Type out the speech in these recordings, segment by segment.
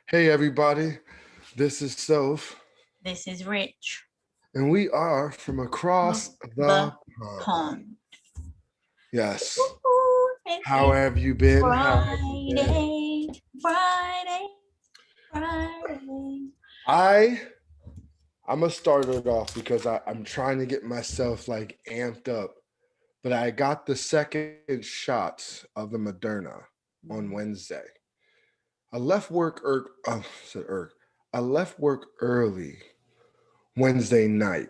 Hey everybody, this is Soph, This is Rich. and we are from across the The pond. pond. Yes. Ooh, it How is have you been? How have you been? Friday, Friday, Friday. I I'm gonna start it off because I'm trying to get myself like amped up, but I got the second shots of the Moderna on Wednesday. I left work I left work early Wednesday night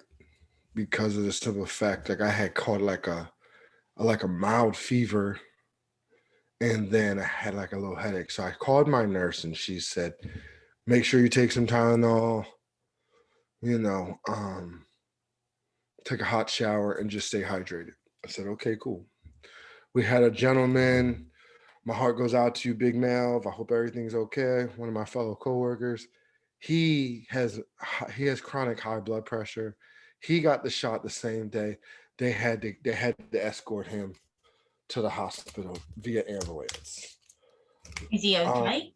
because of the simple fact like I had caught like a mild fever, and then I had like a little headache. So I called my nurse and she said, make sure you take some Tylenol, you know, take a hot shower and just stay hydrated. I said, okay, cool. We had a gentleman. My heart goes out to you, Big Mel. I hope everything's okay. One of my fellow coworkers. He has he has chronic high blood pressure. He got the shot the same day. They had to escort him to the hospital via ambulance. Is he Um, okay?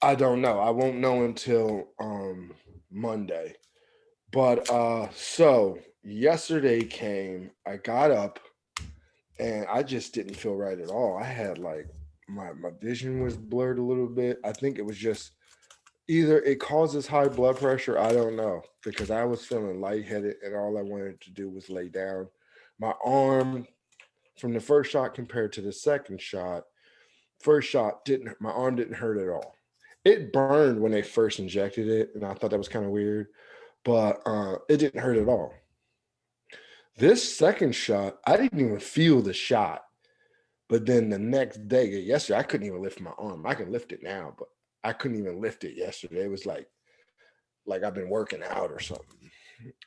I don't know. I won't know until Monday. But so yesterday came, I got up and I just didn't feel right at all. I had like my vision was blurred a little bit. I think it was just either it causes high blood pressure, I don't know, because I was feeling lightheaded and all I wanted to do was lay down. My arm from the first shot compared to the second shot, first shot didn't my arm didn't hurt at all. It burned when they first injected it, and I thought that was kind of weird, but it didn't hurt at all. This second shot, I didn't even feel the shot. But then the next day, yesterday, I couldn't even lift my arm. I can lift it now, but I couldn't even lift it yesterday. It was like I've been working out or something.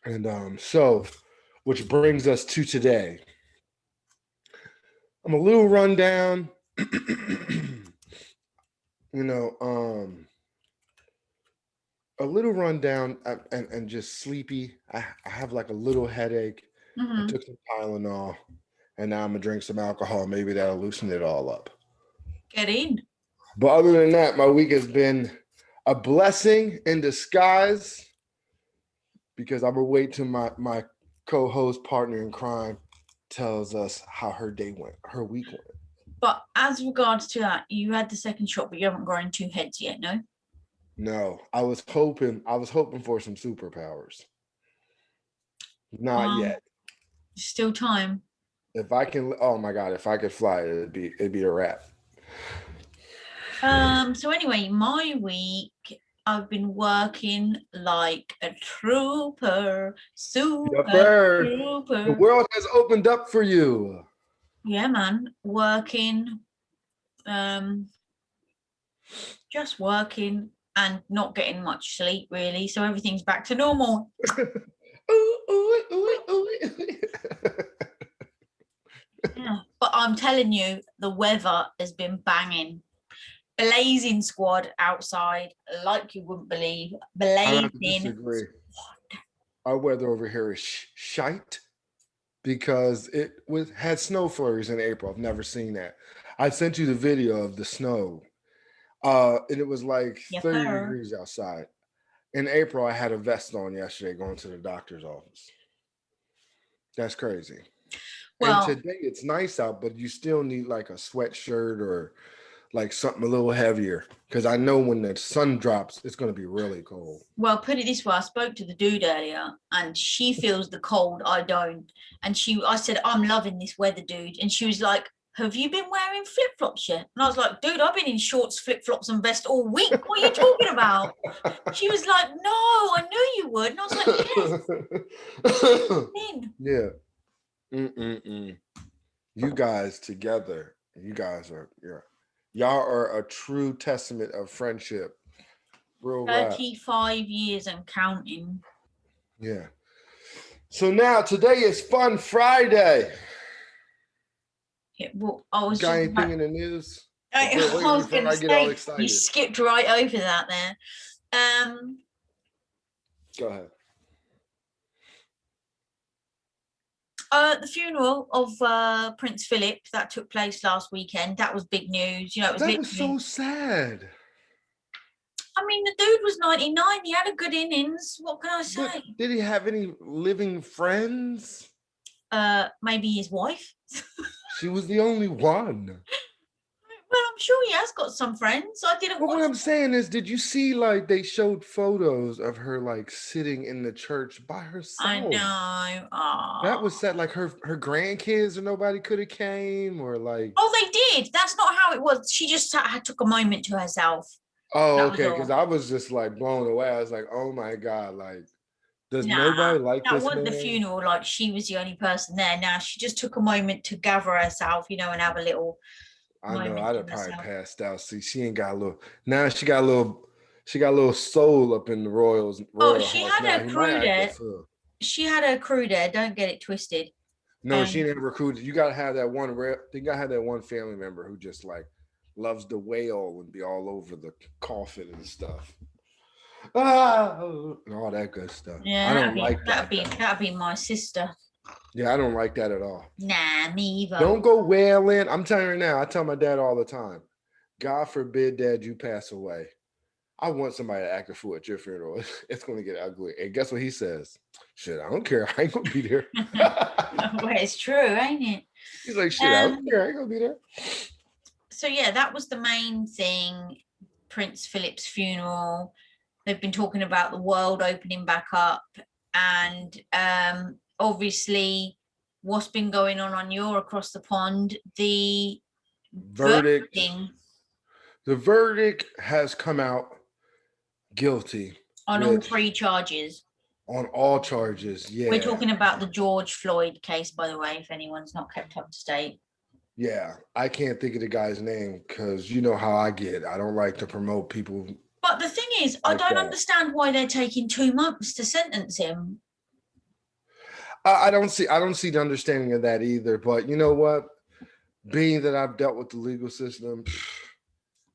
And so, which brings us to today. I'm a little run down, you know, a little run down and just sleepy. I have like a little headache. I Mm-hmm. took some Tylenol, and now I'm gonna drink some alcohol. Maybe that'll loosen it all up. Get in. But other than that, my week has been a blessing in disguise because I'm gonna wait till my co-host partner in crime tells us how her day went, her week went. But as regards to that, you had the second shot, but you haven't grown two heads yet, no? No, I was hoping for some superpowers. Not Um, yet. Still time. If I can, oh my god, if I could fly, it'd be a wrap. So anyway, my week, I've been working like a trooper, Yes, super sir. The trooper. world has opened up for you. Yeah, man, working, um, just working and not getting much sleep really. So everything's back to normal. Ooh, ooh, ooh, ooh. Yeah, but I'm telling you, the weather has been banging. Blazing squad outside, like you wouldn't believe. I have to Blazing. disagree. Our weather over here is shite because it had snow flurries in April. I've never seen that. I sent you the video of the snow, and it was like Yes, 30 sir. degrees outside. In April, I had a vest on yesterday going to the doctor's office. That's crazy. And Well, today it's nice out, but you still need like a sweatshirt or like something a little heavier because I know when the sun drops, it's going to be really cold. well, put it this way: I spoke to the dude earlier, and she feels the cold. I don't. And I said, I'm loving this weather, dude. And she was like, have you been wearing flip flops yet? And I was like, dude, I've been in shorts, flip flops, and vest all week. What are you talking about? She was like, no, I knew you would. And I was like, yes, in. Yeah. Mm-mm-mm. You guys together, y'all are a true testament of friendship. Real rap. 35 years and counting. Yeah. So now today is Fun Friday. Well, I was Got just anything about, in the news? I Wait, was before going to I get all say, you excited. skipped right over that there. Um, Go ahead. the funeral of Prince Philip that took place last weekend. That was big news. You know, it was That was so literally, sad. I mean, the dude was 99. He had a good innings. What can I But say? did he have any living friends? Maybe his wife. She was the only one. Well, I'm sure he has got some friends. I didn't But what watch. I'm saying is, did you see like they showed photos of her like sitting in the church by I herself? know. That Oh. was sad. Like her grandkids or nobody could have came or like. Oh, they did. That's not how it was. She just took a moment to herself. Oh, That was okay. Because all. I was just like blown away. I was like, oh my god, like does Nah, nobody like that this wasn't the man? funeral. Like she was the only person there. Now she just took a moment to gather herself, and have a little I know moment I'd to have probably herself. passed out. See, she ain't got a little now she got a little soul up in the Oh, royal she house. had Now her he might crew act a there. fool. She had her crew there. Don't get it twisted. No, she Um, didn't recruit. You gotta have that one you gotta have that one family member who just like loves the wail and be all over the coffin and stuff. Ah, and all that good stuff. I yeah, don't like that though. that'd be my sister. Yeah, I don't like that at all. Nah, me either. Don't go wailing. I'm telling you now, I tell my dad all the time, God forbid, Dad, you pass away. I want somebody to act a fool at your funeral. It's going to get ugly. And guess what he says? Shit, I don't care. I ain't going to be there. Well, it's true, ain't it? He's like, shit, I don't Um, care. I ain't going to be there. so yeah, that was the main thing. Prince Philip's funeral. They've been talking about the world opening back up, and obviously, what's been going on your across the pond? The Verdict. voting The verdict has come out guilty, on all which three charges. on all charges, We're yeah. talking about the George Floyd case, by the way, if anyone's not kept up to date. Yeah, I can't think of the guy's name because you know how I get. I don't like to promote people But the thing is, I like don't that. understand why they're taking 2 months to sentence him. I don't see the understanding of that either. But you know what? Being that I've dealt with the legal system,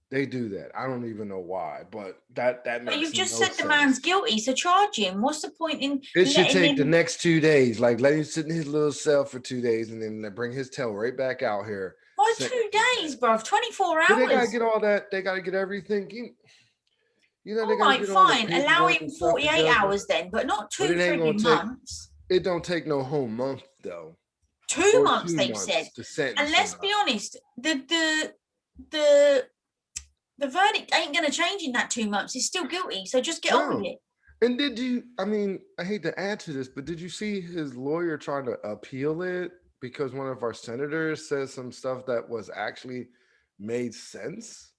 they do that. I don't even know why, but that But you've makes just no said the man's sense. guilty, so charge him. What's the point in It should letting take the him? next 2 days, like let him sit in his little cell for 2 days, and then bring his tail right back out here. Why Sentence his 2 days, ass. bruv? 24 But they gotta hours. get all that. They gotta get everything. They All gotta right, get all the fine. Allow paperwork and him stuff 48 together. hours then, but not But two it ain't gonna frigging take. months. It don't take no whole month though, Two or months, two they've said. months to And sentence let's be somebody. honest, the the verdict ain't gonna change in that 2 months. He's still guilty, so just get on with No. it. And did you? I mean, I hate to add to this, but did you see his lawyer trying to appeal it because one of our senators says some stuff that was actually made sense,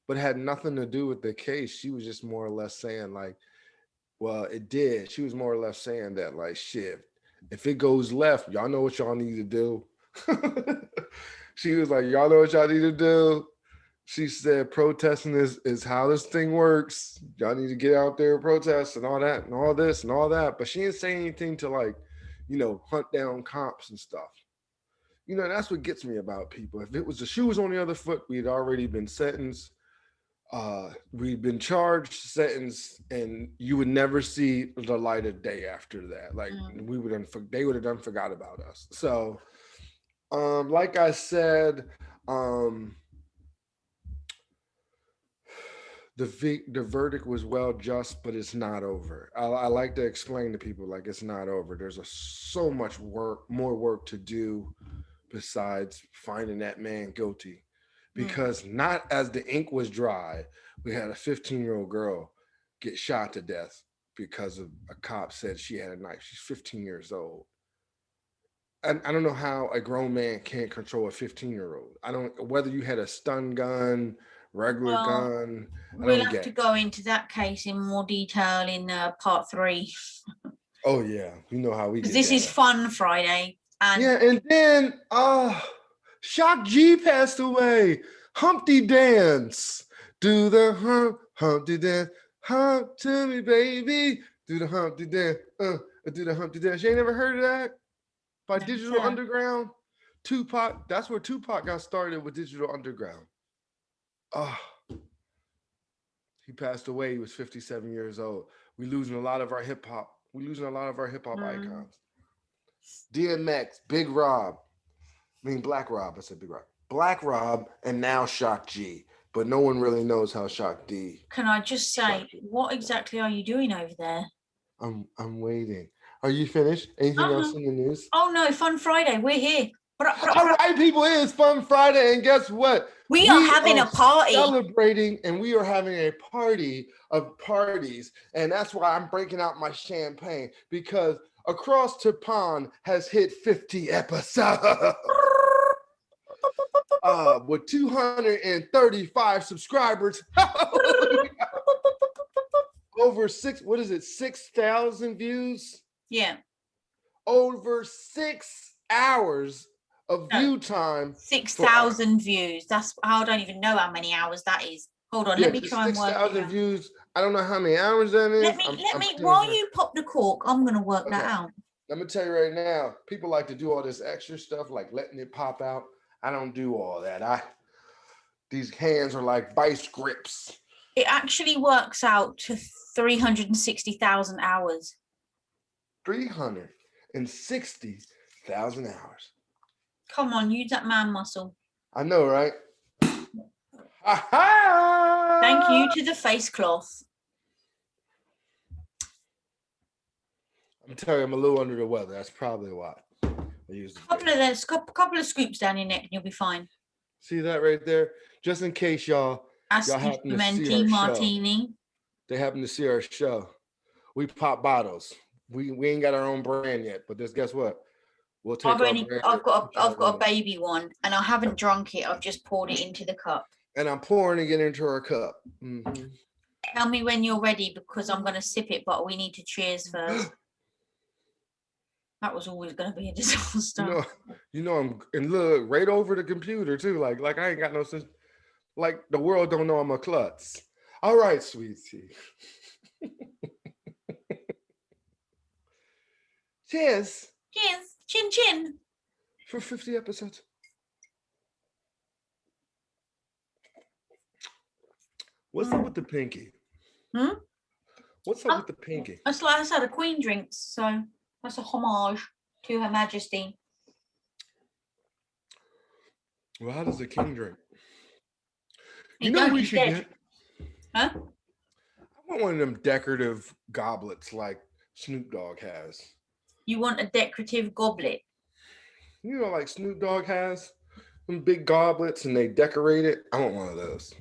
but had nothing to do with the case? She was just more or less saying like, well, it did. She was more or less saying that like, shit, if it goes left, y'all know what y'all need to do. She was like, y'all know what y'all need to do. She said protesting is how this thing works. Y'all need to get out there and protest and all that and all this and all that. But she didn't say anything to like, hunt down cops and stuff. That's what gets me about people. If it was the shoe was on the other foot, we'd already been sentenced. We'd been charged, sentenced, and you would never see the light of day after that. Like they would have done forgot about us. So, like I said, um, the verdict was well just, but it's not over. I like to explain to people like it's not over. There's so much more work to do besides finding that man guilty, Mm. because not as the ink was dry, we had a 15-year-old girl get shot to death because of a cop said she had a knife. She's 15 years old. And I don't know how a grown man can't control a 15-year-old. I don't whether you had a stun gun, regular Well, gun. I we'll don't have get to it. go into that case in more detail in part 3, Oh yeah, you know how we because get this is down. Fun Friday, and Yeah, and then Shock G passed away. Humpty Dance. Do the Humpty Dance. Hump to me, baby. Do the Humpty Dance. Do the Humpty Dance. You ain't never heard of that? By no, Digital sir. Underground? Tupac. That's where Tupac got started with Digital Underground. Oh, he passed away. He was 57 years old. We losing a lot of our hip hop. We losing a lot of our hip hop Mm. icons. DMX, Big Rob. I mean Black Rob. I said Big Rob. Black Rob, and now Shock G. but no one really knows how Shock D. Can I just say, what exactly are you doing over there? I'm waiting. Are you finished? Anything else in the news? Oh no, Fun Friday. We're here. All right, people, it is Fun Friday, and guess what? We are having a party. Celebrating, and we are having a party of parties, and that's why I'm breaking out my champagne, because Across the Pond has hit 50 episodes. With 235 subscribers. Over 6,000 views? Yeah. Over 6 hours of view time. 6,000 views. I don't even know how many hours that is. Hold on, let me try and work it out. 6,000 views. I don't know how many hours that is. Let me while you pop the cork, I'm gonna work that out. Let me tell you right now, people like to do all this extra stuff, like letting it pop out. I don't do all that. These hands are like vice grips. It actually works out to 360,000 hours. 360,000 hours. Come on, use that man muscle. I know, right? Ha-ha! Thank you to the face cloth. I'm telling you, I'm a little under the weather. That's probably why. Couple of scoops down your neck and you'll be fine. See that right there? Just in case y'all happen to see our martini. Show. They happen to see our show. We pop bottles. We ain't got our own brand yet, but guess what? We'll take I've got a baby one, and I haven't drunk it. I've just poured it into the cup. And I'm pouring it into our cup. Mm-hmm. Tell me when you're ready, because I'm going to sip it, but we need to cheers first. That was always going to be a disaster. You know, I'm and look right over the computer too. Like I ain't got no sense. Like the world don't know I'm a klutz. All right, sweetie. Cheers. Cheers. Chin chin. For 50 episodes. What's up with the pinky? What's up with the pinky? That's like I said, a queen drinks, so that's a homage to Her Majesty. Well, how does a king drink? You know what we should get? Huh? I want one of them decorative goblets like Snoop Dogg has. You want a decorative goblet? You know, like Snoop Dogg has some big goblets and they decorate it. I want one of those.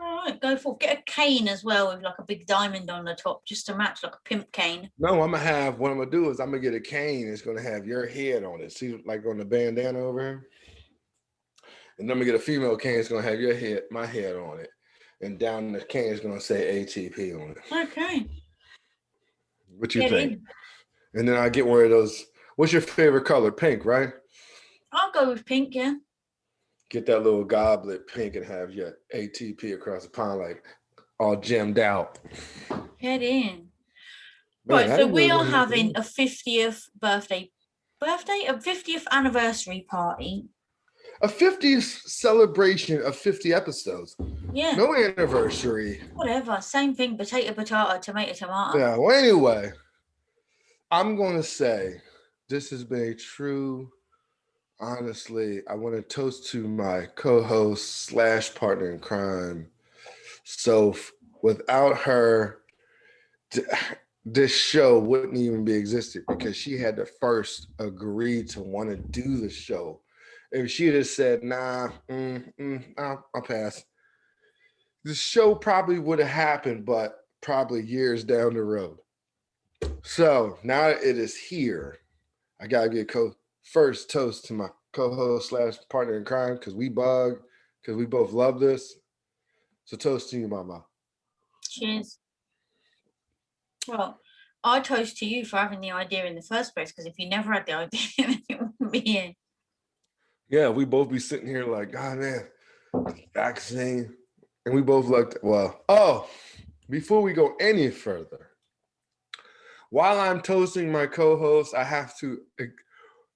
All right, go for it. Get a cane as well with like a big diamond on the top, just to match, like a pimp cane. No, what I'm gonna do is I'm gonna get a cane. It's gonna have your head on it. See, like on the bandana over here. And then I'm gonna get a female cane. It's gonna have my head on it, and down the cane is gonna say ATP on it. Okay. What you think? And then I get one of those. What's your favorite color? Pink, right? I'll go with pink, yeah. Get that little goblet pink and have your ATP across the pond, like all gemmed out. Head in. Man, right, so we are having a 50th a 50th anniversary party. A 50th celebration of 50 episodes. Yeah. No anniversary. Whatever. Same thing. Potato, tomato. Yeah. Well, anyway, I'm going to say this has been a true, honestly, I want to toast to my co-host / partner in crime, Soph. Without her, this show wouldn't even be existed, because she had to first agree to want to do the show. If she had said, nah, I'll pass, the show probably would have happened, but probably years down the road. So now that it is here, I got to get first toast to my co-host / partner in crime, because we both love this. So toast to you, mama. Cheers. Well, I toast to you for having the idea in the first place, because if you never had the idea, then it wouldn't be here. Yeah, we both be sitting here like, oh man, vaccine. And we both looked, before we go any further, while I'm toasting my co-host, I have to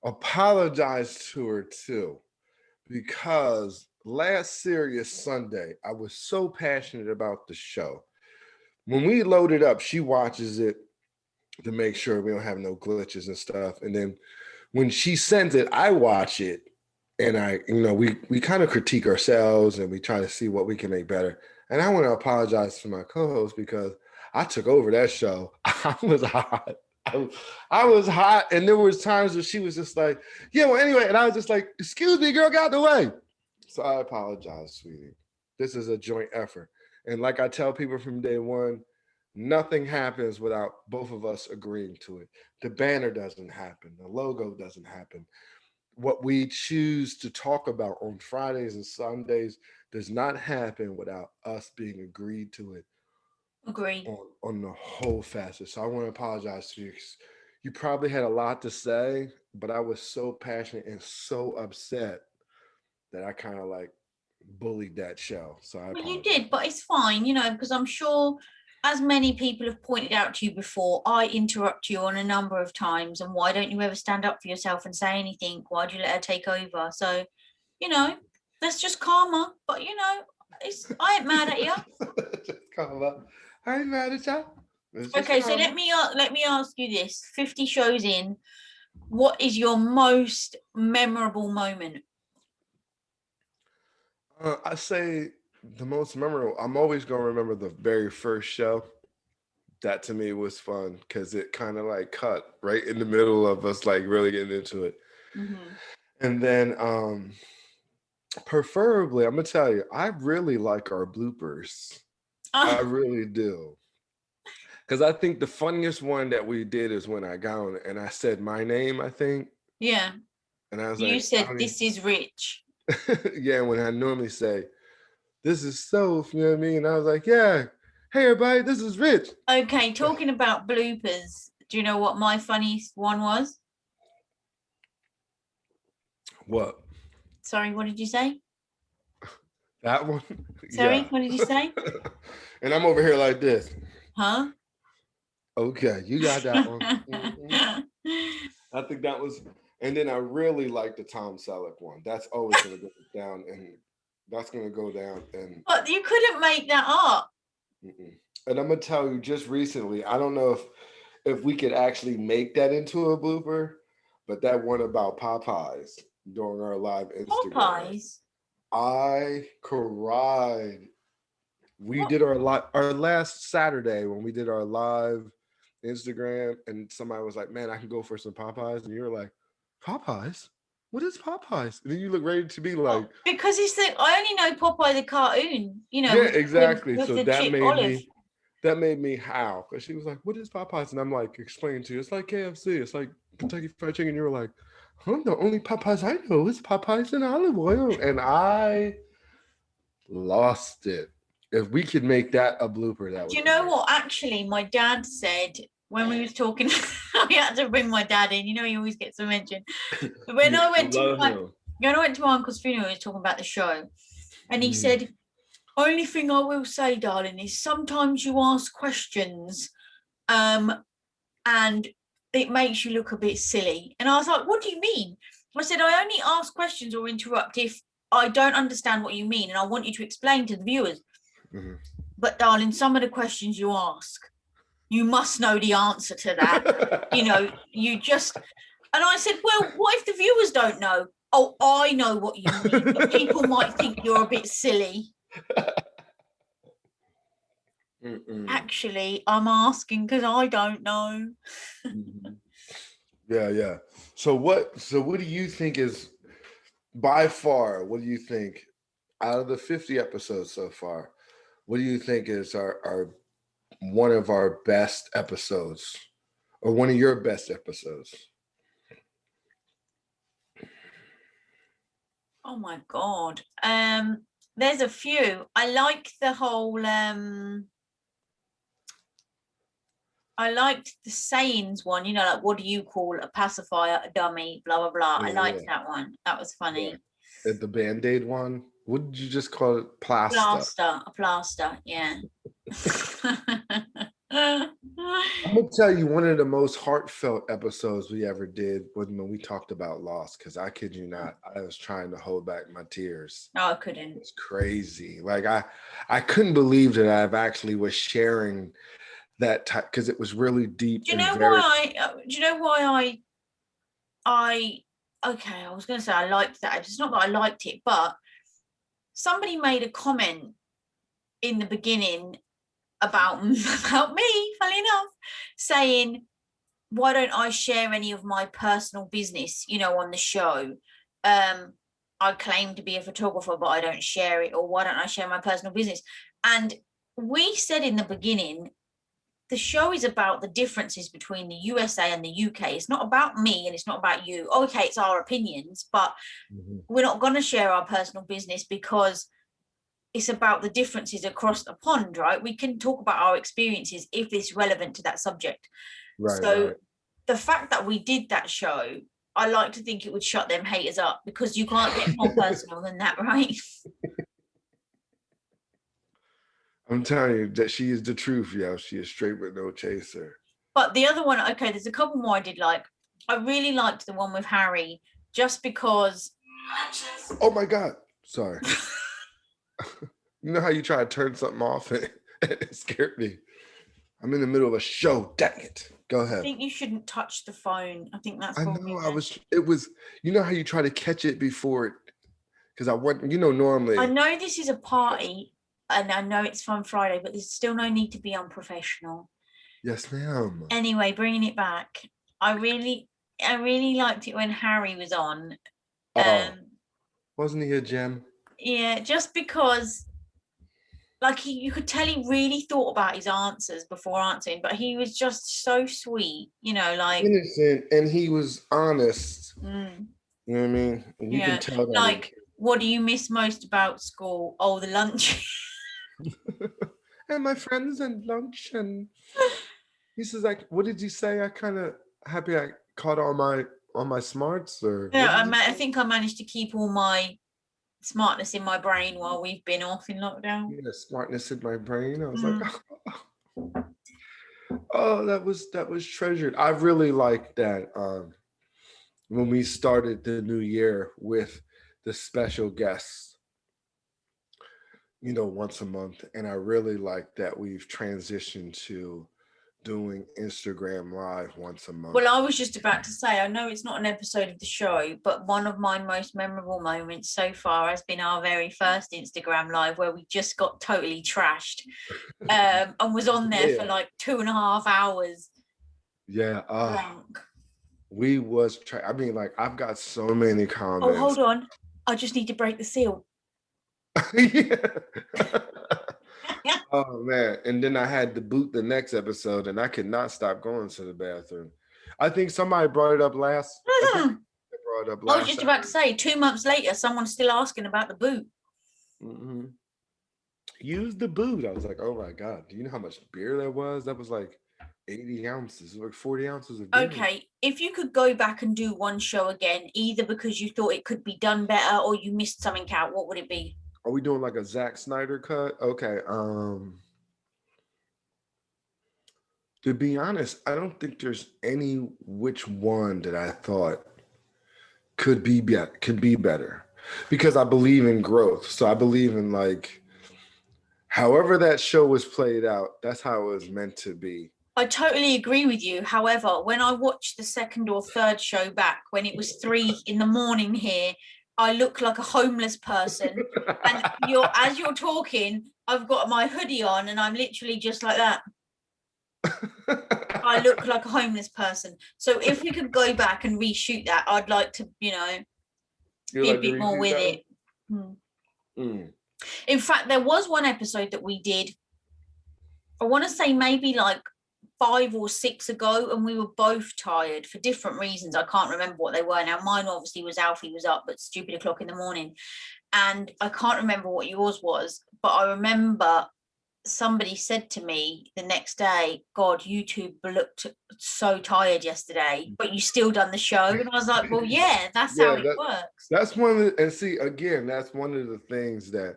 apologize to her too, because last Serious Sunday, I was so passionate about the show. When we load it up, she watches it to make sure we don't have no glitches and stuff. And then when she sends it, I watch it. and we kind of critique ourselves and we try to see what we can make better. And I want to apologize to my co-host because I took over that show. I was hot. I was hot, and there was times where she was just like, "Yeah, well, anyway," and I was just like, "Excuse me, girl, get out the way." So I apologize, sweetie. This is a joint effort, and like I tell people from day one, nothing happens without both of us agreeing to it. The banner doesn't happen. The logo doesn't happen. What we choose to talk about on Fridays and Sundays does not happen without us being agreed to it Agree. on the whole facet. So I want to apologize to you. You probably had a lot to say, but I was so passionate and so upset that I kind of like bullied that show. So I Well, you apologize. did, but it's fine, because I'm sure, as many people have pointed out to you before, I interrupt you on a number of times. And why don't you ever stand up for yourself and say anything? Why do you let her take over? So, that's just karma. But I ain't mad at you. Just karma. I ain't mad at you. It's just Okay, so karma. let me ask you this: 50 shows in, what is your most memorable moment? I say the most memorable. I'm always gonna remember the very first show. That to me was fun because it kind of like cut right in the middle of us like really getting into it. Mm-hmm. And then preferably, I'm gonna tell you, I really like our bloopers. I Oh, really do. Because I think the funniest one that we did is when I got on and I said my name, I think. yeah. And I was You like, I said don't this is rich. even, yeah, when I normally say, this is Soph, you know what I mean? And I was like, yeah, hey everybody, this is Rich. Okay, talking about bloopers, do you know what my funniest one was? What? Sorry, what did you say? That one? Sorry, Yeah. what did you say? And I'm over here like this. Huh? Okay, you got that one. Mhm. I think that was, and then I really like the Tom Selleck one. That's always going to go down, and that's going to go down. But you couldn't make that up. And I'm gonna tell you, just recently, I don't know if we could actually make that into a blooper, but that one about Popeyes during our live Instagram, Popeyes. I cried. We What? did our last Saturday when we did our live Instagram, and somebody was like, "Man, I can go for some Popeyes," and you're like, "Popeyes? What is Popeyes?" And then you look ready to be like, Because I only know Popeye the cartoon, "Yeah, with exactly." with So the chip olive. that made me howl because she was like, "What is Popeyes?" And I'm like, explaining to you, it's like KFC, it's like Kentucky Fried Chicken. You were like, "Huh? The only Popeyes I know is Popeyes and olive oil," and I lost it. If we could make that a blooper, that Do would you be know great. what? Actually, my dad said when we was talking, we had to bring my dad in. He always gets a mention. When You I went to love my him. when I went to my uncle's funeral, he was talking about the show, and he Mm. said, "Only thing I will say, darling, is sometimes you ask questions, um, and it makes you look a bit silly." And I was like, "What do you mean?" I said, "I only ask questions or interrupt if I don't understand what you mean, and I want you to explain to the viewers. Mhm. But darling, some of the questions you ask, you must know the answer to that. You just." And I said, "Well, what if the viewers don't know?" "Oh, I know what you mean, but people might think you're a bit silly." Mm-mm. Actually, I'm asking because I don't know. Mhm. Yeah, yeah. So what do you think is by far, what do you think out of the 50 episodes so far, what do you think is our one of our best episodes or one of your best episodes? Oh my god. There's a few. I like the whole I liked the sayings one, like what do you call a pacifier, a dummy, blah blah blah. I Yeah, liked yeah, that one. That was yeah. funny. The Band-Aid one. What did you just call it? Plasta. A plaster, yeah. I'm gonna tell you one of the most heartfelt episodes we ever did was when we talked about loss. Because I kid you not, I was trying to hold back my tears. No, I couldn't. It's crazy. Like I couldn't believe that I've actually was sharing that type because it was really deep Do you and know very. why I? Do you know why I okay, I was going to say I liked that. It's not that I liked it, but somebody made a comment in the beginning about me, funny enough, saying, why don't I share any of my personal business, on the show? I claim to be a photographer, but I don't share it. Or why don't I share my personal business? And we said in the beginning, the show is about the differences between the USA and the UK. It's not about me and it's not about you. Okay, it's our opinions, but we're not going to share our personal business because it's about the differences across the pond, right? We can talk about our experiences if it's relevant to that subject. So the fact that we did that show, I like to think it would shut them haters up because you can't get more personal than that, right? I'm telling you that she is the truth, yo. She is straight with no chaser. But the other one, okay, there's a couple more I did like. I really liked the one with Harry just because. Oh my God. Sorry. You know how you try to turn something off and it scared me. I'm in the middle of a show. Dang it. Go I ahead. think you shouldn't touch the phone. I think that's I probably. know it was, you know how you try to catch it before it, because I want, normally. I know this is a party and I know it's Fun Friday, but there's still no need to be unprofessional. Yes, ma'am. Anyway, bringing it back, I really liked it when Harry was on. Wasn't he a gem? Yeah, just because like you could tell he really thought about his answers before answering, but he was just so sweet, like Innocent, and he was honest. mm, You know what I mean? And you can yeah, tell that. like what do you miss most about school? Oh, the lunch. And my friends and lunch, and he says like, "What did you say?" I kind of happy I caught all my smarts, or Yeah, I think I managed to keep all my smartness in my brain while we've been off in lockdown. yeah, smartness in my brain. I was like, oh, that was treasured. I really liked that when we started the new year with the special guests, once a month. And I really like that we've transitioned to doing Instagram Live once a month. Well, I was just about to say, I know it's not an episode of the show, but one of my most memorable moments so far has been our very first Instagram Live where we just got totally trashed and was on there for like 2.5 hours. Yeah. Drunk. We was, I mean, like, I've got so many comments. Oh, hold on. I just need to break the seal. Yeah. Oh man. And then I had to boot the next episode and I could not stop going to the bathroom. I think somebody brought it up last. I was just about to say 2 months later, someone's still asking about the boot. Use the boot. I was like, oh my God. Do you know how much beer that was? That was like 80 ounces, like 40 ounces of beer. Okay, if you could go back and do one show again, either because you thought it could be done better or you missed something out, what would it be? Are we doing like a Zack Snyder cut? Okay. To be honest, I don't think there's any which one that I thought could be better, because I believe in growth. So I believe in like however that show was played out, that's how it was meant to be. I totally agree with you. However, when I watched the second or third show back, when it was 3 a.m. here, I look like a homeless person. And as you're talking, I've got my hoodie on and I'm literally just like that. I look like a homeless person. So if we could go back and reshoot that, I'd like to, be a bit more with it. In fact, there was one episode that we did, I want to say maybe like 5 or 6 ago, and we were both tired for different reasons. I can't remember what they were now. Mine obviously was Alfie was up at stupid o'clock in the morning, and I can't remember what yours was, but I remember somebody said to me the next day, God, YouTube looked so tired yesterday, but you still done the show. And I was like, well, yeah, that's how it works. That's one of the, and see, again, that's one of the things that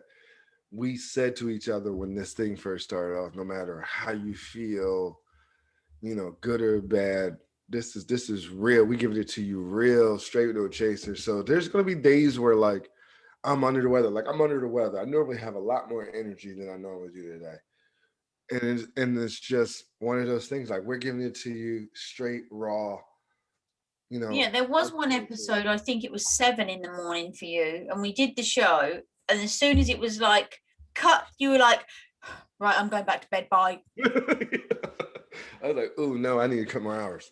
we said to each other when this thing first started off. No matter how you feel, good or bad, this is real. We give it to you real, straight, no chaser. So there's gonna be days where like I'm under the weather. Like I'm under the weather. I normally have a lot more energy than I normally do today. And it's just one of those things, like we're giving it to you straight, raw, you know. Yeah, there was one episode, I think it was 7 in the morning for you, and we did the show, and as soon as it was like cut, you were like, right, I'm going back to bed, bye. I was like, oh no, I need to cut more hours.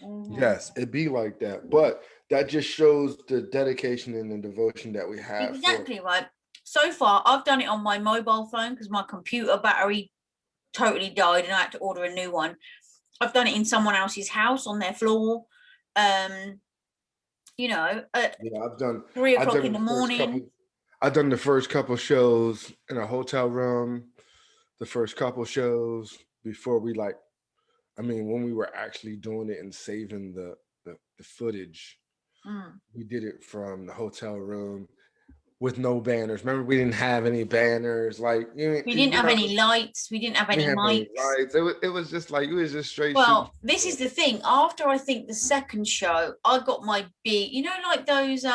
Mm-hmm. Yes, it'd be like that. But that just shows the dedication and the devotion that we have Exactly right. So far, I've done it on my mobile phone because my computer battery totally died and I had to order a new one. I've done it in someone else's house on their floor. You know, at Yeah, I've done 3 o'clock in the morning. I've done the first couple shows in a hotel room, the first couple shows before we like, I mean, when we were actually doing it and saving the footage, we did it from the hotel room with no banners. Remember, we didn't have any banners. Like We didn't have any lights. We didn't have any mics. Lights. It was just like, it was just straight. Well, this is the thing. After I think the second show, I got my big, you know, like those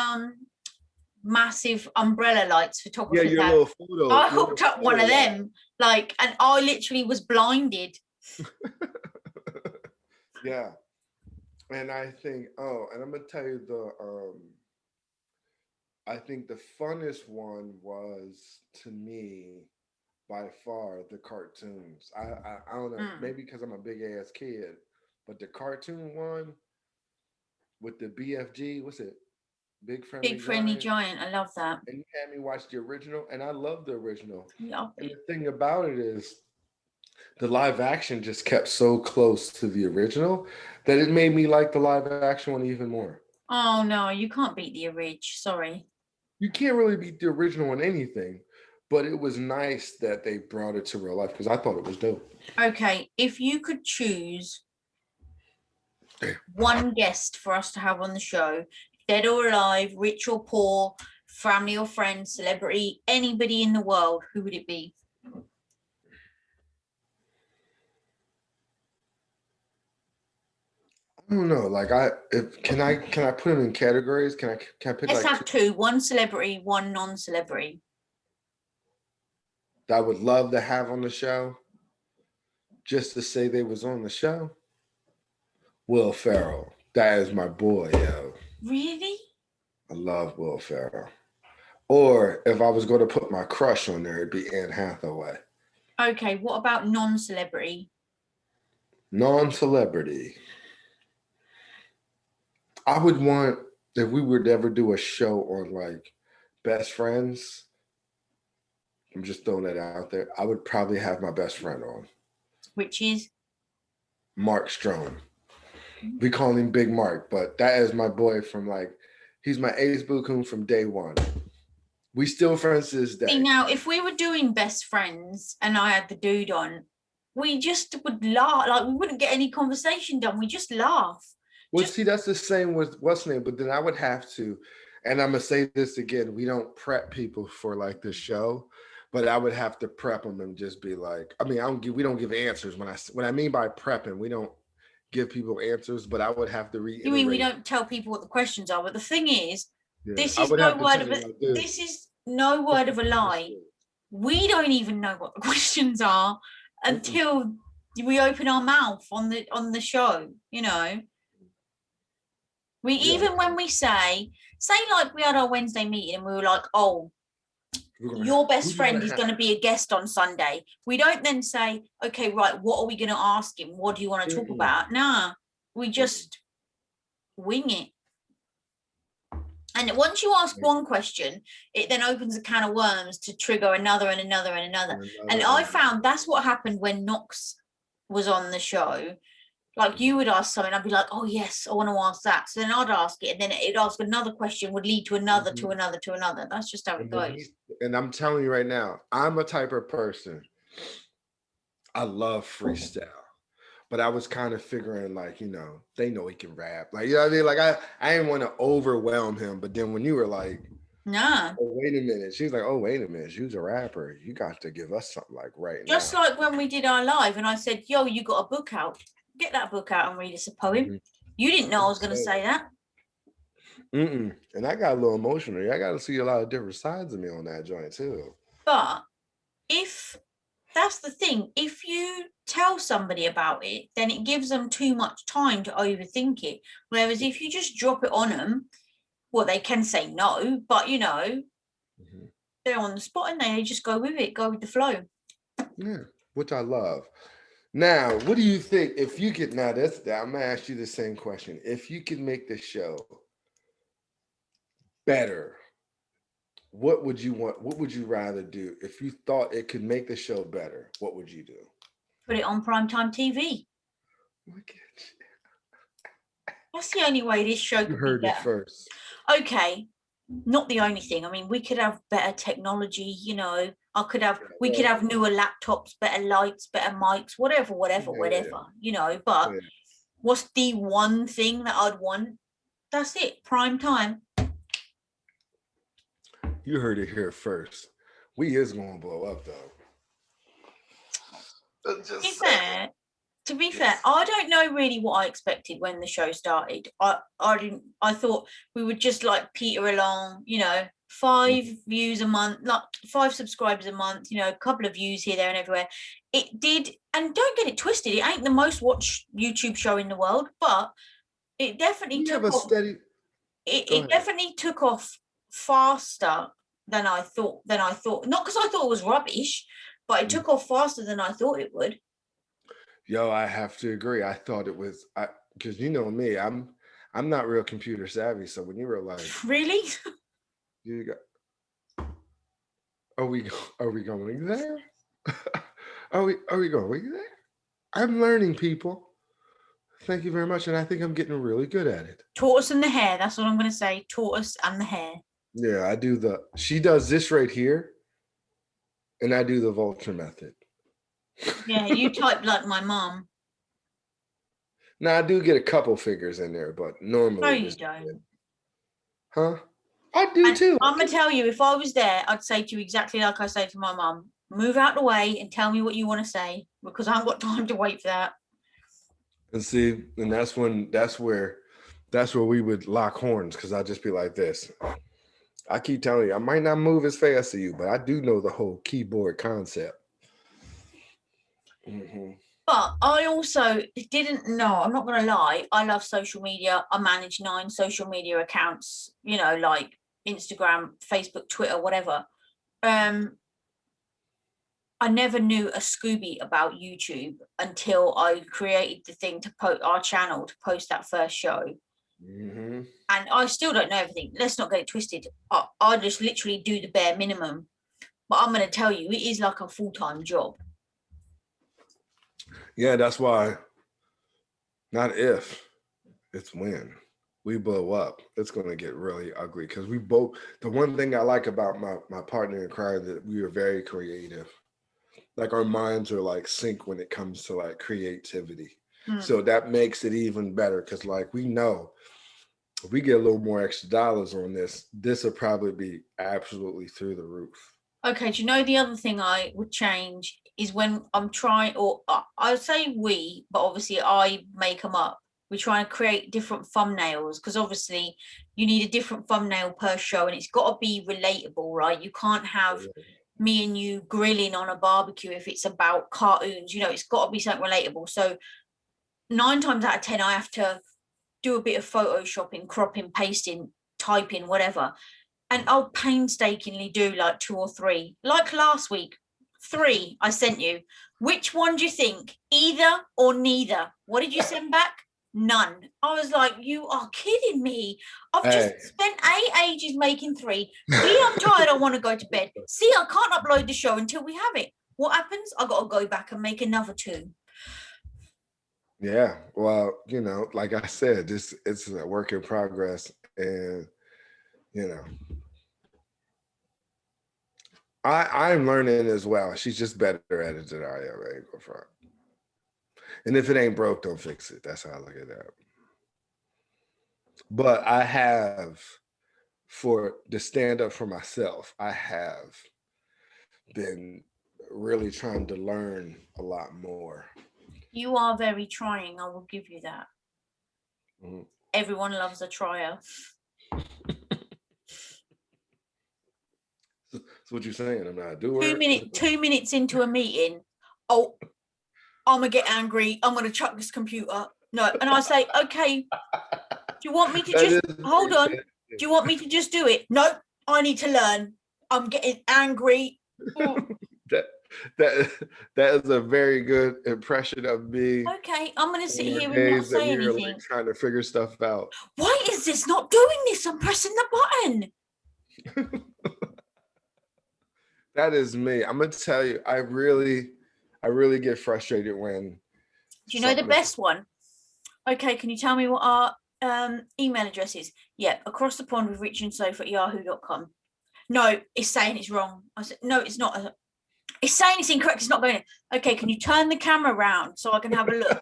massive umbrella lights photography. Yeah, your little photo. I hooked up one of them, like, and I literally was blinded. Yeah. And I think, and I'm gonna tell you I think the funnest one was, to me, by far, the cartoons. I don't know, maybe because I'm a big ass kid, but the cartoon one with the BFG, what's it? Big Friendly Giant. I love that. And you had me watch the original, and I love the original. Yeah. And the thing about it is, the live action just kept so close to the original that it made me like the live action one even more. Oh no, you can't beat the original. Sorry. You can't really beat the original on anything, but it was nice that they brought it to real life because I thought it was dope. Okay, if you could choose one guest for us to have on the show, dead or alive, rich or poor, family or friend, celebrity, anybody in the world, who would it be? I don't know. Like, can I put them in categories? Can I pick? Let's like have two. One celebrity, one non-celebrity. That I would love to have on the show, just to say they was on the show. Will Ferrell. That is my boy, yo. Really? I love Will Ferrell. Or if I was going to put my crush on there, it'd be Anne Hathaway. Okay, what about non-celebrity? Non-celebrity. I would want, if we were to ever do a show on like best friends, I'm just throwing that out there, I would probably have my best friend on. Which is? Mark Strong. We call him Big Mark, but that is my boy from like, he's my ace boo-coon from day one. We still friends to this day. See, now, if we were doing best friends and I had the dude on, we just would laugh. Like, we wouldn't get any conversation done. We just laugh. Well, see, that's the same with what's name, but then I would have to, and I'm gonna say this again, we don't prep people for like the show, but I would have to prep them and just be like, I mean, we don't give answers. When I mean by prepping, we don't give people answers, but I would have to reiterate. You mean we don't tell people what the questions are? But the thing is, this is no word of a lie. We don't even know what the questions are until we open our mouth on the show, you know. Even when we say like we had our Wednesday meeting and we were like, oh, your best friend is going to be a guest on Sunday. We don't then say, okay, right, what are we going to ask him? What do you want to talk about? Nah, we just wing it. And once you ask one question, it then opens a can of worms to trigger another and another and another. And I found that's what happened when Knox was on the show. Like, you would ask something, I'd be like, oh yes, I want to ask that. So then I'd ask it, and then it'd ask another question, would lead to another, to another, to another. That's just how it goes. And I'm telling you right now, I'm a type of person, I love freestyle. But I was kind of figuring, like, you know, they know he can rap. Like, you know what I mean? Like, I didn't want to overwhelm him. But then when you were like, nah. Oh, wait a minute. She's like, oh, wait a minute. You's a rapper. You got to give us something like right now. Just like when we did our live and I said, yo, you got a book out. Get that book out and read us a poem. You didn't know I was going to say that. And I got a little emotional. I got to see a lot of different sides of me on that joint too. But if that's the thing. If you tell somebody about it, then it gives them too much time to overthink it. Whereas if you just drop it on them, well, they can say no, but you know, Mhm. they're on the spot and they just go with it, go with the flow. Yeah, which I love. Now, what do you think if you could? Now, I'm gonna ask you the same question. If you could make the show better, what would you want? What would you rather do if you thought it could make the show better? What would you do? Put it on primetime TV. Look at That's the only way this show you. You could be heard it better. first. Okay, not the only thing. I mean, we could have better technology, you know. We could Well, have newer laptops, better lights, better mics, yeah, whatever, you know. But yeah. what's the one thing that I'd want? That's it, prime time. You heard it here first. We is gonna blow up though. To be Just saying. fair, I don't know really what I expected when the show started. I didn't. I thought we would just like peter along, you know, 5 views a month, not 5 subscribers a month, you know, a couple of views here, there, and everywhere. It did, and don't get it twisted. It ain't the most watched YouTube show in the world, but it definitely We have took a off. steady. Go It ahead. definitely took off faster than I thought. Not because I thought it was rubbish, but it took off faster than I thought it would. Yo, I have to agree. I thought it was because you know me, I'm not real computer savvy. So when you were like, Really? you got, are we going there? Are we going there? I'm learning, people. Thank you very much, and I think I'm getting really good at it. Tortoise and the hare. That's what I'm going to say. Tortoise and the hare. Yeah, I do the. She does this right here, and I do the vulture method. Yeah, you type like my mom. Now I do get a couple figures in there, but No, normally you this, don't. huh? I do And too. I'm going to tell you, if I was there, I'd say to you exactly like I say to my mum, move out the way and tell me what you want to say because I haven't got time to wait for that. And see, and that's where we would lock horns because I'd just be like this. I keep telling you, I might not move as fast as you, but I do know the whole keyboard concept. Mm-hmm. But I also didn't know, I'm not going to lie, I love social media. I manage 9 social media accounts, you know, like Instagram, Facebook, Twitter, whatever. I never knew a Scooby about YouTube until I created the thing to post our channel to post that first show. Mm-hmm. And I still don't know everything. Let's not get it twisted. I just literally do the bare minimum. But I'm going to tell you, it is like a full-time job. Yeah, that's why. Not if, it's when we blow up. It's going to get really ugly because we both. The one thing I like about my partner in crime that we are very creative. Like our minds are like sync when it comes to like creativity. So that makes it even better because like we know if we get a little more extra dollars on this will probably be absolutely through the roof. Okay, do you know the other thing I would change is when I'm trying, or I say we, but obviously I make them up. We're trying to create different thumbnails because obviously you need a different thumbnail per show and it's got to be relatable, right? You can't have me and you grilling on a barbecue if it's about cartoons, you know, it's got to be something relatable. So 9 times out of 10, I have to do a bit of photoshopping, cropping, pasting, typing, whatever. And I'll painstakingly do like 2 or 3. Like last week, 3 I sent you. Which one do you think? Either or neither? What did you send back? None. I was like, you are kidding me. I've just Hey. spent ages making 3. B, I'm tired. I want to go to bed. C, I can't upload the show until we have it. What happens? I got to go back and make another 2. Yeah, well, like I said, it's a work in progress, and you know, I'm learning as well. She's just better at it than I am. I ain't gonna front. And if it ain't broke, don't fix it. That's how I look at that. But I have, for the stand up for myself, I have been really trying to learn a lot more. You are very trying. I will give you that. Mm-hmm. Everyone loves a trier. That's what you're saying. I'm not a doer. 2 minutes into a meeting. Oh, I'm gonna get angry. I'm gonna chuck this computer. No, and I say, okay, do you want me to just hold on? Do you want me to just do it? No, I need to learn. I'm getting angry. that is a very good impression of me. Okay, I'm gonna sit here and not Days that say we were anything. like trying to figure stuff out. Why is this not doing this? I'm pressing the button. That is me. I'm gonna tell you, I really get frustrated when. Do you know the best one? Okay, can you tell me what our email address is? Yep, across the pond with Rich and Soph at yahoo.com. No, it's saying it's wrong. I said, no, it's not. It's saying it's incorrect. It's not going in. Okay, can you turn the camera around so I can have a look?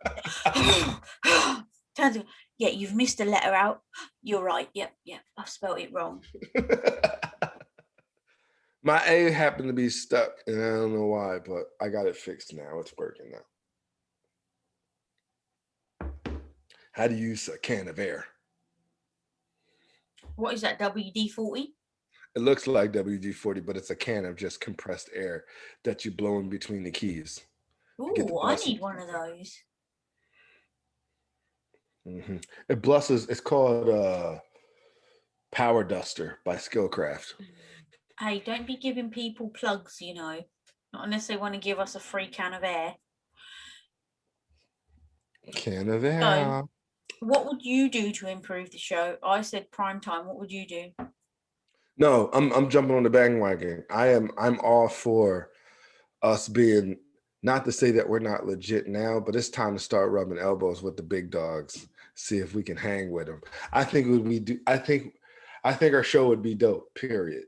Yeah, you've missed a letter out. You're right. Yep, I've spelled it wrong. My A happened to be stuck, and I don't know why, but I got it fixed now. It's working now. How do you use a can of air? What is that, WD-40? It looks like WD-40, but it's a can of just compressed air that you blow in between the keys. Ooh, I need one of those. Mm-hmm. It blesses. It's called Power Duster by Skillcraft. Hey, don't be giving people plugs, not unless they want to give us a free can of air. Can of air. So, what would you do to improve the show? I said prime time. What would you do? No, I'm jumping on the bandwagon. I'm all for us being, not to say that we're not legit now, but it's time to start rubbing elbows with the big dogs. See if we can hang with them. I think our show would be dope. Period.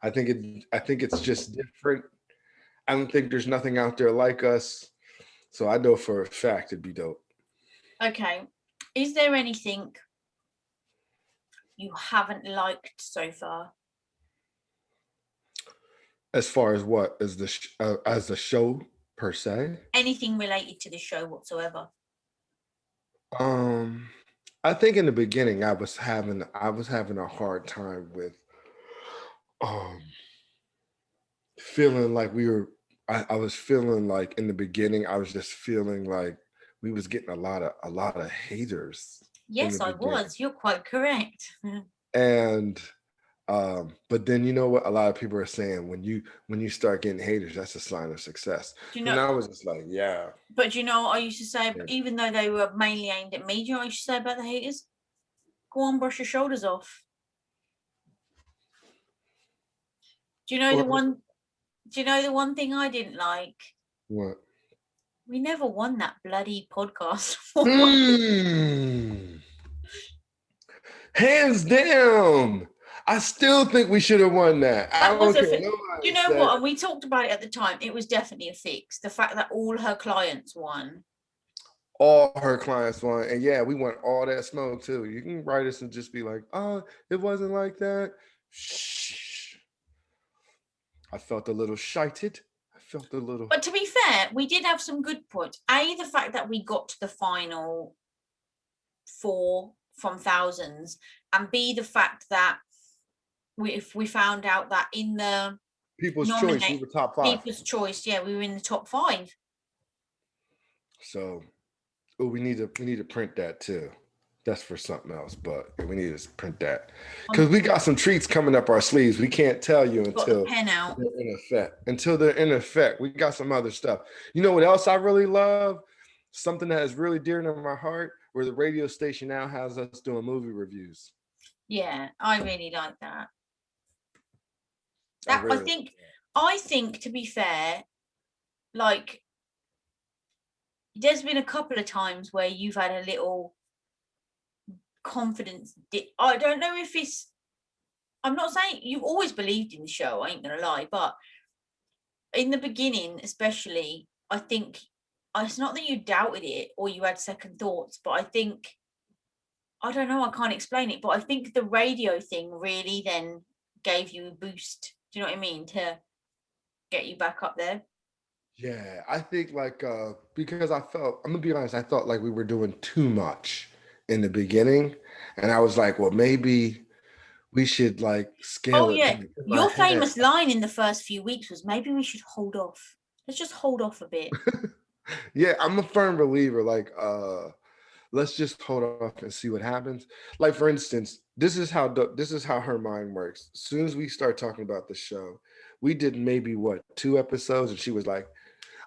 I think it's just different. I don't think there's nothing out there like us. So I know for a fact it'd be dope. Okay. Is there anything you haven't liked so far? As far as what? As the show per se? Anything related to the show whatsoever? I think in the beginning I was having a hard time with feeling like I was feeling like in the beginning I was just feeling like we was getting a lot of haters. Yes, I was. You're quite correct. And but then you know what a lot of people are saying, when you start getting haters, that's a sign of success. And I was just like, yeah. But do you know what I used to say, even though they were mainly aimed at me, do you know what I used to say about the haters? Go on, brush your shoulders off. Do you know the one thing I didn't like? What? We never won that bloody podcast. Hands down. I still think we should have won that. You know what? And we talked about it at the time. It was definitely a fix. The fact that all her clients won. All her clients won. And yeah, we want all that smoke too. You can write us and just be like, oh, it wasn't like that. Shh. I felt a little shited. But to be fair, we did have some good points. A, the fact that we got to the final 4 from thousands, and B, the fact that if we found out that in the People's Choice, we were top 5. People's Choice, yeah, we were in the top 5. So, we need to print that too. That's for something else, but we need to print that because we got some treats coming up our sleeves. We can't tell you until pen out. They're in effect. Until they're in effect, we got some other stuff. You know what else I really love? Something that is really dear to my heart, where the radio station now has us doing movie reviews. Yeah, I really like that. I think to be fair, like, there's been a couple of times where you've had a little confidence dip. I don't know if I'm not saying you've always believed in the show, I ain't gonna lie, but in the beginning especially, I think it's not that you doubted it or you had second thoughts, but I don't know, I can't explain it, but I think the radio thing really then gave you a boost, do you know what I mean, to get you back up there. Yeah, I think because I'm gonna be honest, I thought like we were doing too much in the beginning, and I was like, well, maybe We should like Oh scale it yeah, back. In my your head, famous line in the first few weeks was maybe we should hold off. Let's just hold off a bit. yeah, I'm a firm believer. Like, let's just hold off and see what happens. Like, for instance, this is how her mind works. As soon as we start talking about the show, we did maybe what 2 episodes, and she was like,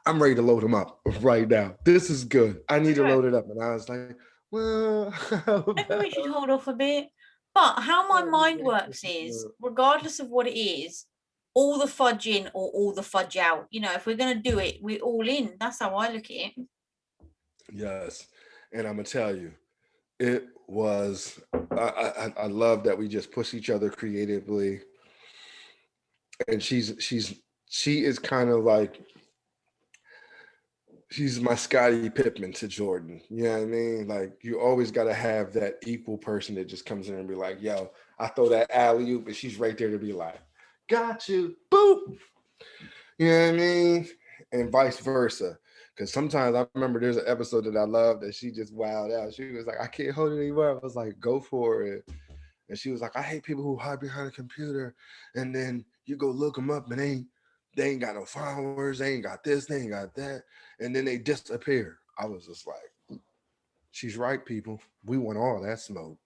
"I'm ready to load them up right now. This is good. I need to Okay. load it up." And I was like, "Well, how Maybe we about should hold off a bit. But how my we mind wait for works some is, more?" regardless of what it is, all the fudge in or all the fudge out. You know, if we're gonna do it, we're all in. That's how I look at it. Yes, and I'm gonna tell you, it was. I love that we just push each other creatively, and she is kind of like she's my Scottie Pippen to Jordan. You know what I mean? Like you always got to have that equal person that just comes in and be like, "Yo, I throw that alley oop," and she's right there to be like, "Got you, boop." You know what I mean? And vice versa. Because sometimes I remember there's an episode that I love that she just wowed out. She was like, "I can't hold it anymore." I was like, "Go for it." And she was like, "I hate people who hide behind a computer, and then you go look them up, and they ain't got no followers, they ain't got this, they ain't got that, and then they disappear." I was just like, "She's right, people. We want all that smoke."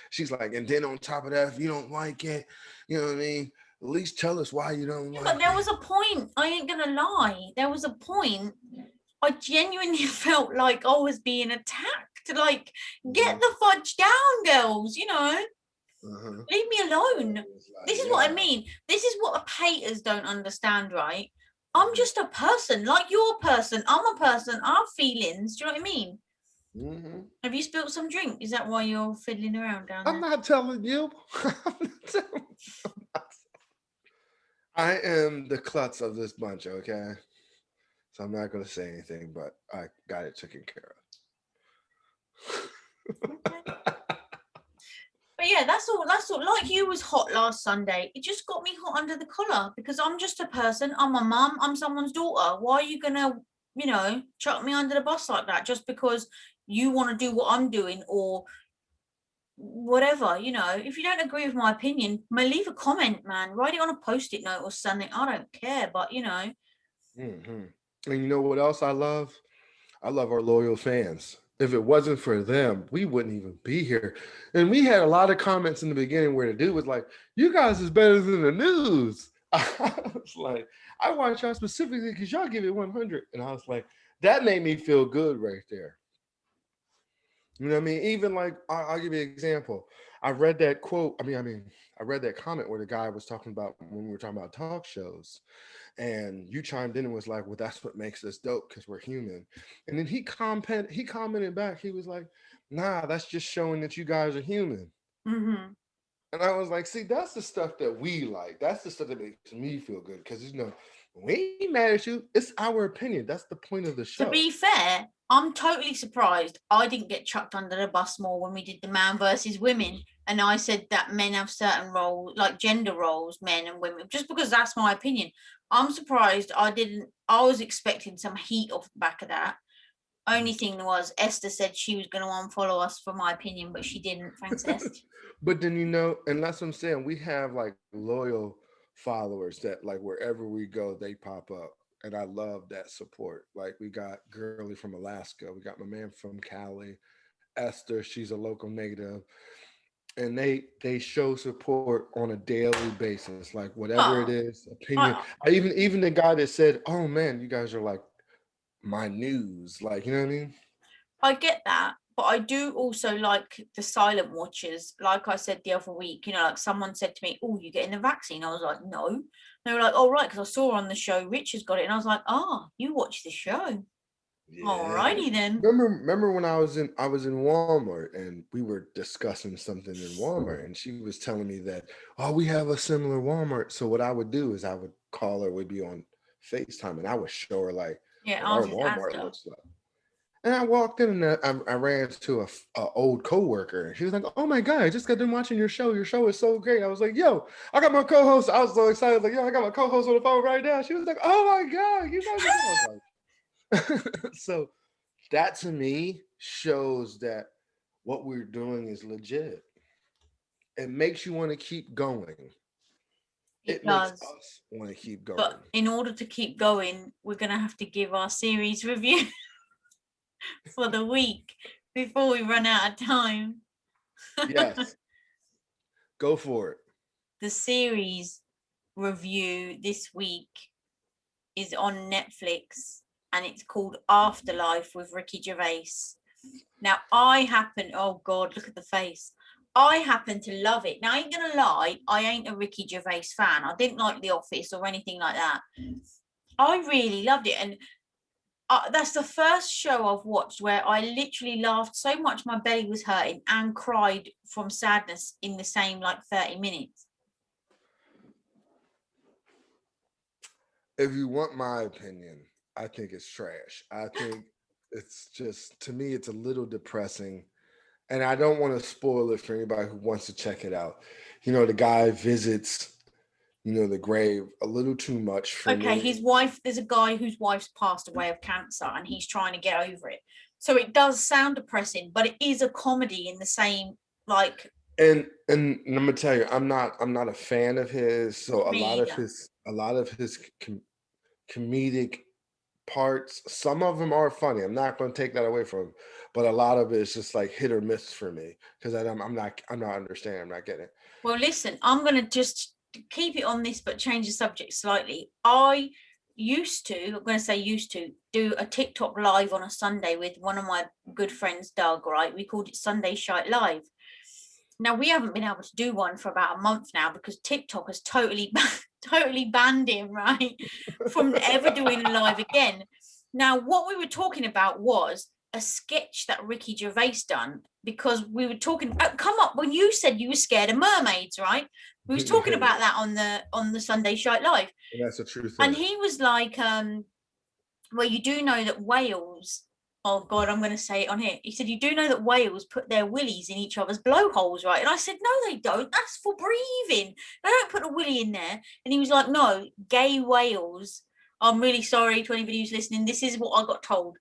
She's like, "And then on top of that, if you don't like it, you know what I mean? At least tell us why you don't Yeah, but like there it." was a point, I ain't gonna lie, there was a point I genuinely felt like I was being attacked. Like, get Mhm. the fudge down, girls, you know, Uh-huh. leave me alone. It's This like, is what I yeah. mean. This is what haters don't understand, right? I'm Mhm. just a person, like you're a person. I'm a person. I have feelings. Do you know what I mean? Mhm. Have you spilt some drink? Is that why you're fiddling around down I'm there? not telling you. I am the klutz of this bunch, okay? So I'm not going to say anything, but I got it taken care Okay. of. But yeah, that's all. That's all. Like you was hot last Sunday. It just got me hot under the collar because I'm just a person. I'm a mum. I'm someone's daughter. Why are you gonna, chuck me under the bus like that just because you want to do what I'm doing or whatever? If you don't agree with my opinion, leave a comment, man. Write it on a post-it note or something. I don't care. But Hmm. And you know what else I love? I love our loyal fans. If it wasn't for them, we wouldn't even be here. And we had a lot of comments in the beginning where the dude was like, "You guys is better than the news." I was like, "I watch y'all specifically because y'all give it 100." And I was like, that made me feel good right there. You know what I mean? Even like, I'll give you an example. I read that quote. I read that comment where the guy was talking about when we were talking about talk shows, and you chimed in and was like, "Well, that's what makes us dope because we're human." And then he commented back. He was like, "Nah, that's just showing that you guys are human." hmm And I was like, "See, that's the stuff that we like. That's the stuff that makes me feel good because we ain't mad at you. It's our opinion. That's the point of the to show." be fair, I'm totally surprised I didn't get chucked under the bus more when we did the man versus women. And I said that men have certain roles, like gender roles, men and women, just because that's my opinion. I'm surprised I didn't. I was expecting some heat off the back of that. Only thing was, Esther said she was going to unfollow us for my opinion, but she didn't. Thanks, Esther. But then and that's what I'm saying. We have like loyal followers that like wherever we go, they pop up. And I love that support. Like we got Girly from Alaska, we got my man from Cali, Esther, she's a local native. And they show support on a daily basis, like whatever it Oh, is, opinion. I, I even the guy that said, "Oh man, you guys are like my news," like you know what I mean? I get that, but I do also like the silent watchers. Like I said the other week, like someone said to me, "Oh, you getting the vaccine?" I was like, "No." They were like, "Oh, right," because I saw on the show Richard's got it, and I was like, "Ah, you watch the show." Yeah. Alrighty then. Remember when I was in Walmart and we were discussing something in Walmart and she was telling me that, "Oh, we have a similar Walmart." So what I would do is I would call her, we'd be on FaceTime, and I would show her like Yeah, what our ours is Walmart Asda. looks like. And I walked in and I ran into a old coworker and she was like, "Oh my God, I just got done watching your show. Your show is so great." I was like, "Yo, I got my co-host." I was so excited, like, "Yo, I got my co-host on the phone right now." She was like, "Oh my God, you guys are," I was like, so that to me shows that what we're doing is legit. It makes you want to keep going. It It makes does. us want to keep going. But in order to keep going, we're going to have to give our series review for the week before we run out of time. Yes. Go for it. The series review this week is on Netflix and it's called Afterlife with Ricky Gervais. Now, oh God, look at the face. I happen to love it. Now, I ain't gonna lie, I ain't a Ricky Gervais fan. I didn't like The Office or anything like that. I really loved it. And that's the first show I've watched where I literally laughed so much my belly was hurting and cried from sadness in the same like 30 minutes. If you want my opinion, I think it's trash. I think it's just, to me, it's a little depressing. And I don't want to spoil it for anybody who wants to check it out. The guy visits, the grave a little too much for Okay, me. his wife, there's a guy whose wife's passed away of cancer and he's trying to get over it. So it does sound depressing, but it is a comedy in the same, like. And I'm gonna tell you, I'm not a fan of his. So a Me lot of either. his comedic parts, some of them are funny. I'm not going to take that away from him, but a lot of it is just like hit or miss for me because I'm not understanding. I'm not getting it. Well, listen, I'm going to just keep it on this, but change the subject slightly. I'm going to say used to, do a TikTok live on a Sunday with one of my good friends, Doug, right? We called it Sunday Shite Live. Now, we haven't been able to do one for about a month now because TikTok has totally banned him, right? From ever doing a live again. Now, what we were talking about was a sketch that Ricky Gervais done because we were talking come up when you said you were scared of mermaids, right? We was talking about that on the Sunday Shite Live. And that's a true thing. And he was like, well, you do know that whales, oh God, I'm going to say it on here. He said, you do know that whales put their willies in each other's blowholes, right? And I said, no, they don't. That's for breathing. They don't put a willy in there. And he was like, no, gay whales. I'm really sorry to anybody who's listening. This is what I got told.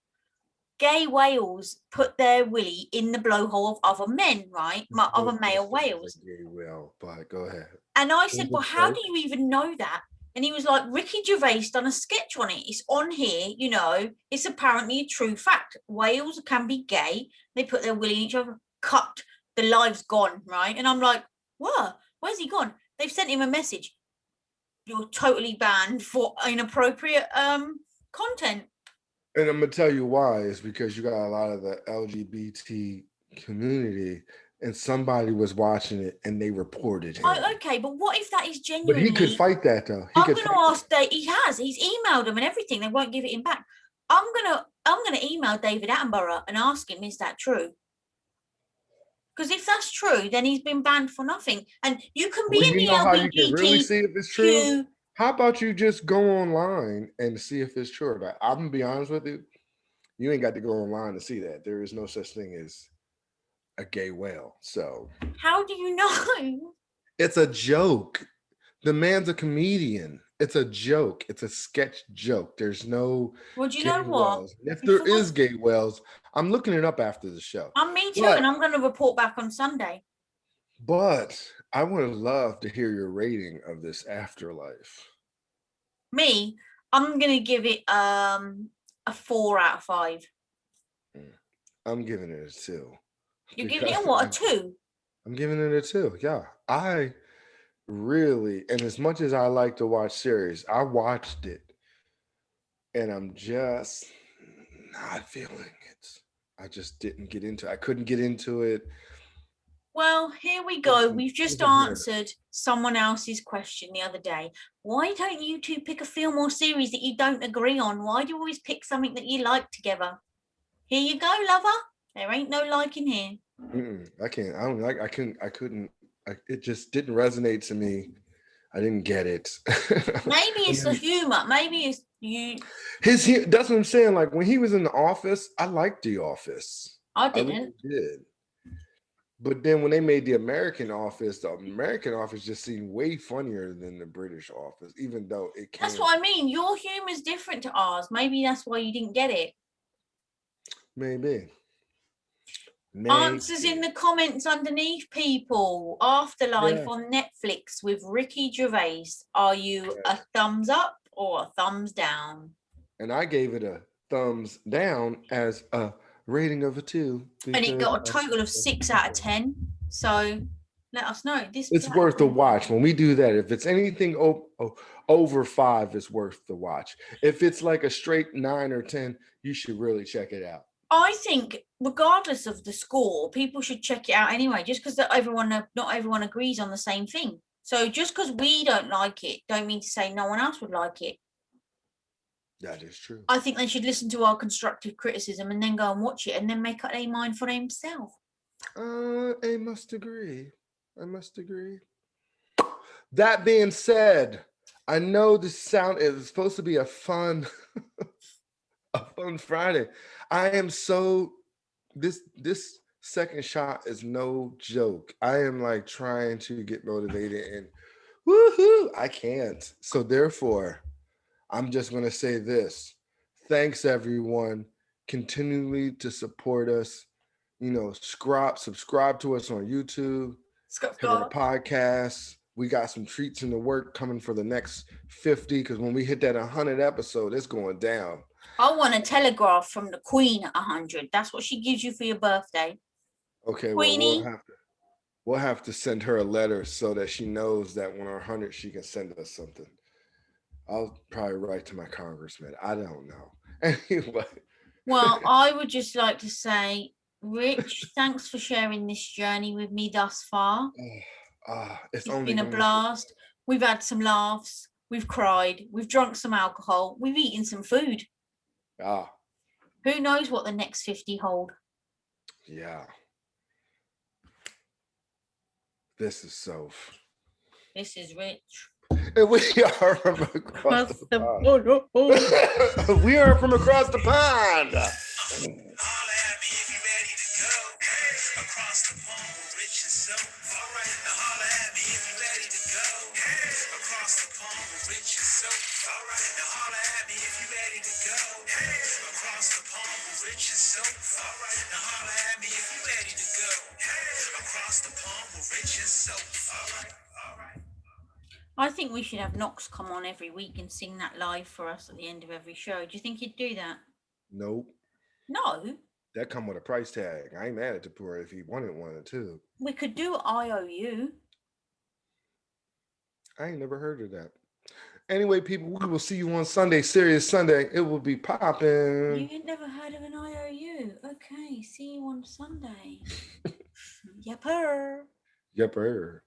Gay whales put their willy in the blowhole of other men, right? Other male whales. Gay whale, but go ahead. And I said, well, how do you even know that? And he was like, Ricky Gervais done a sketch on it. It's on here, it's apparently a true fact. Whales can be gay. They put their willy in each other. Cut. The live's gone, right? And I'm like, what? Where's he gone? They've sent him a message. You're totally banned for inappropriate content. And I'm gonna tell you why. Is because you got a lot of the LGBT community, and somebody was watching it and they reported him. Okay, but what if that is genuinely? But he could fight that though. I'm going to ask Dave. He's emailed them and everything. They won't give it him back. I'm gonna email David Attenborough and ask him, is that true? Because if that's true, then he's been banned for nothing. And you can be in the how you can really see if it's true? How about you just go online and see if it's true or not? I'm gonna be honest with you. You ain't got to go online to see that. There is no such thing as a gay whale. So how do you know? It's a joke. The man's a comedian. It's a joke. It's a sketch joke. There's no. Well, do you know what? Whales. If there is gay whales, I'm looking it up after the show. Me too, and I'm going to report back on Sunday. But I would love to hear your rating of this Afterlife. Me, I'm going to give it a 4 out of 5. I'm giving it a 2. You're giving it what, a 2? I'm giving it a 2. Yeah, I really, and as much as I like to watch series, I watched it, and I'm just not feeling it. I just didn't get into it. I couldn't get into it. Well, here we go. We've just answered someone else's question the other day. Why don't you two pick a film or series that you don't agree on? Why do you always pick something that you like together? Here you go, lover. There ain't no liking here. I can't. I don't like. I couldn't. It just didn't resonate to me. I didn't get it. Maybe it's the humor. Maybe it's you. That's what I'm saying. Like when he was in The Office, I liked The Office. I didn't. I really did. But then when they made the American Office just seemed way funnier than the British Office, even though it came. That's what I mean. Your humor is different to ours. Maybe that's why you didn't get it. Maybe. Answers in the comments underneath, people. Afterlife Yeah. on Netflix with Ricky Gervais. Are you a thumbs up or a thumbs down? And I gave it a thumbs down as a rating of a 2. And it got a Because total of 6 out of 10. So let us know. This it's worth a watch. When we do that, if it's anything over 5, it's worth the watch. If it's like a straight 9 or 10, you should really check it out. I think, regardless of the score, people should check it out anyway. Just because not everyone agrees on the same thing. So just because we don't like it, don't mean to say no one else would like it. That is true. I think they should listen to our constructive criticism and then go and watch it and then make up a mind for themselves. I must agree. That being said, I know this sound is supposed to be a fun Friday. I am so this second shot is no joke. I am like trying to get motivated and woohoo, I can't. So therefore, I'm just gonna say this. Thanks everyone. Continually to support us. Subscribe to us on YouTube. Hit our podcast. We got some treats in the work coming for the next 50 because when we hit that 100 episode, it's going down. I want a telegraph from the Queen at 100. That's what she gives you for your birthday. Okay, Queenie. well, we'll have to send her a letter so that she knows that when our 100, she can send us something. I'll probably write to my congressman. I don't know. Anyway. Well, I would just like to say, Rich, thanks for sharing this journey with me thus far. It's been a blast. We've had some laughs. We've cried. We've drunk some alcohol. We've eaten some food. Who knows what the next 50 hold? Yeah. This is Soph. This is Rich. And we are from across the pond. We are from across the pond. Across the pond with Rich and Soph. All right, now holla at me if you're ready to go. Across the pond with Rich and Soph. All right, now holla at me if you're ready to go. Across the pond with Rich and Soph. All right, now holla at me if you're ready to go. Across the pond with Rich and Soph. All right. I think we should have Knox come on every week and sing that live for us at the end of every show. Do you think he'd do that? Nope. No? That come with a price tag. I ain't mad at the poor if he wanted one too. We could do IOU. I ain't never heard of that. Anyway, people, we will see you on Sunday. Serious Sunday. It will be popping. You ain't never heard of an IOU. Okay, see you on Sunday. Yepper. Yepper.